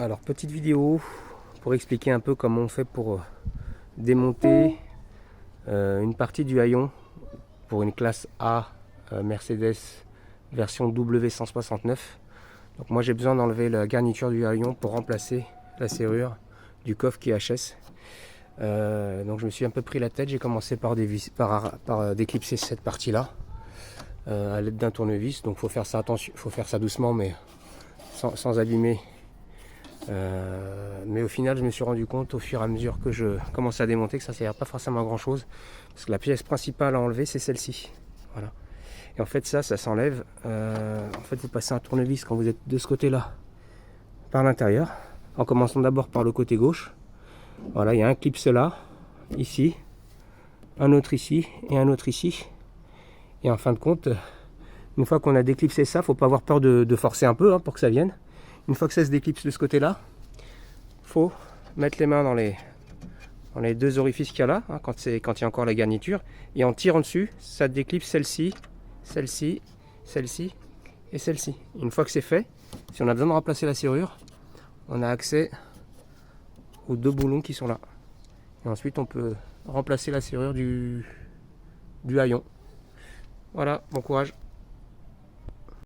Alors, petite vidéo pour expliquer un peu comment on fait pour démonter une partie du haillon pour une classe A Mercedes version W169. Donc moi j'ai besoin d'enlever la garniture du haillon pour remplacer la serrure du coffre qui est HS. Donc je me suis un peu pris la tête, j'ai commencé par déclipser cette partie là à l'aide d'un tournevis. Donc faut faire ça attention, faut faire ça doucement mais sans abîmer. Mais au final je me suis rendu compte au fur et à mesure que je commençais à démonter que ça ne sert pas forcément à grand chose, parce que la pièce principale à enlever c'est celle-ci, voilà. Et en fait ça s'enlève, en fait vous passez un tournevis quand vous êtes de ce côté là par l'intérieur, en commençant d'abord par le côté gauche. Voilà, il y a un clip là, ici, un autre ici et un autre ici. Et en fin de compte, une fois qu'on a déclipsé ça, faut pas avoir peur de forcer un peu pour que ça vienne. Une fois que ça se déclipse de ce côté là, faut mettre les mains dans les deux orifices qu'il y a là, quand il y a encore la garniture, et en tirant dessus, ça déclipse celle-ci, celle-ci, celle-ci et celle-ci. Une fois que c'est fait, si on a besoin de remplacer la serrure, on a accès aux deux boulons qui sont là. Et ensuite on peut remplacer la serrure du haillon. Voilà, bon courage.